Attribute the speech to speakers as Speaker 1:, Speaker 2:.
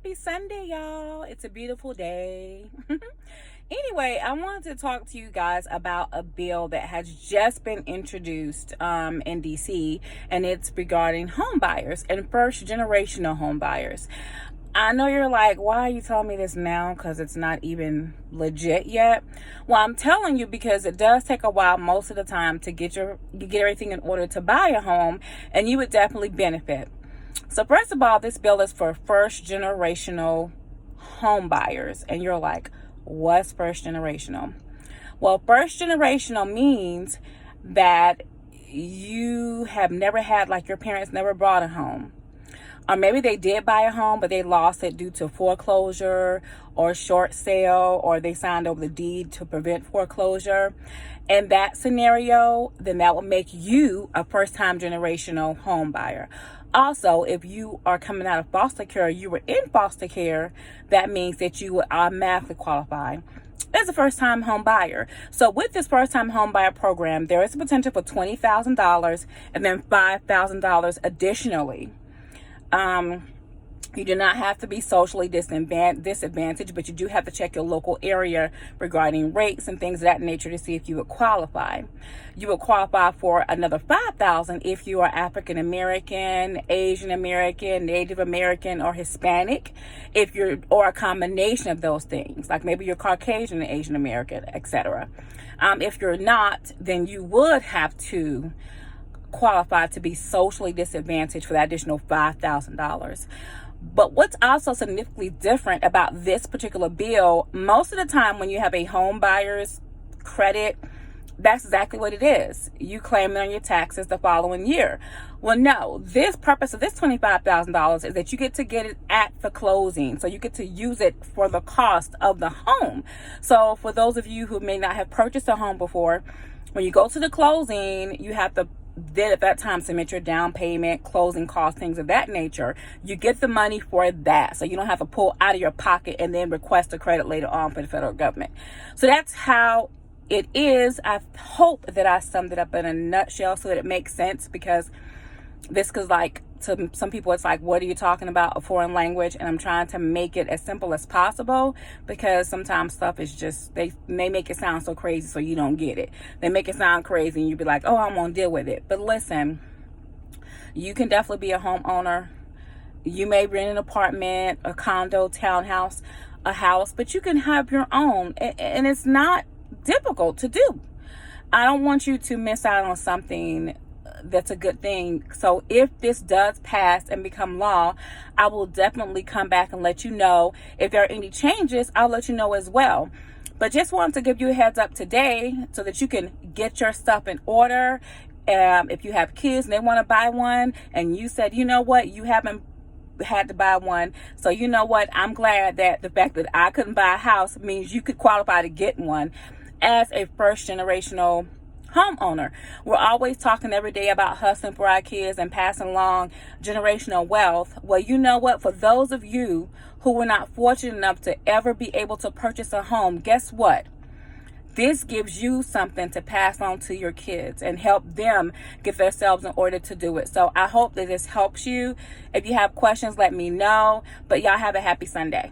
Speaker 1: Happy Sunday, y'all. It's a beautiful day. Anyway, I wanted to talk to you guys about a bill that has just been introduced in DC, and it's regarding home buyers and first generational home buyers. I know you're like, why are you telling me this now? Because it's not even legit yet. Well, I'm telling you because it does take a while most of the time to get everything in order to buy a home, and you would definitely benefit. So first of all, this bill is for first generational home buyers. And you're like, what's first generational? Well, first generational means that you have never had, like your parents never bought a home. Or maybe they did buy a home, but they lost it due to foreclosure or short sale, or they signed over the deed to prevent foreclosure. In that scenario, then that will make you a first-time generational home buyer. Also, if you are coming out of foster care, you were in foster care, that means that you would automatically qualify as a first-time home buyer. So with this first-time home buyer program, there is a potential for $20,000 and then $5,000 additionally. You do not have to be socially disadvantaged, but you do have to check your local area regarding rates and things of that nature to see if you would qualify. You would qualify for another $5,000 if you are African American, Asian American, Native American, or Hispanic. Or a combination of those things, like maybe you're Caucasian and Asian American, etc. If you're not, then you would have to qualify to be socially disadvantaged for that additional $5,000. But what's also significantly different about this particular bill, most of the time when you have a home buyer's credit, that's exactly what it is. You claim it on your taxes the following year. Well, no, this purpose of this $25,000 is that you get to get it at the closing. So you get to use it for the cost of the home. So for those of you who may not have purchased a home before, when you go to the closing, you have to then at that time submit your down payment, closing costs, things of that nature. You get the money for that, so you don't have to pull out of your pocket and then request a credit later on for the federal government. So that's how it is. I hope that I summed it up in a nutshell so that it makes sense, because this is like, to some people it's like, what are you talking about, a foreign language? And I'm trying to make it as simple as possible, because sometimes stuff is just, they make it sound so crazy so you don't get it. They make it sound crazy and you be like, oh, I'm gonna deal with it. But listen, you can definitely be a homeowner. You may rent an apartment, a condo, townhouse, a house, but you can have your own, and it's not difficult to do. I don't want you to miss out on something that's a good thing. So if this does pass and become law, I will definitely come back and let you know. If there are any changes, I'll let you know as well. But just wanted to give you a heads up today so that you can get your stuff in order. If you have kids and they want to buy one, and you said, you know what, you haven't had to buy one, so you know what, I'm glad that the fact that I couldn't buy a house means you could qualify to get one as a first generational homeowner. We're always talking every day about hustling for our kids and passing along generational wealth. Well, you know what? For those of you who were not fortunate enough to ever be able to purchase a home, guess what? This gives you something to pass on to your kids and help them get themselves in order to do it. So I hope that this helps you. If you have questions, let me know. But y'all have a happy Sunday.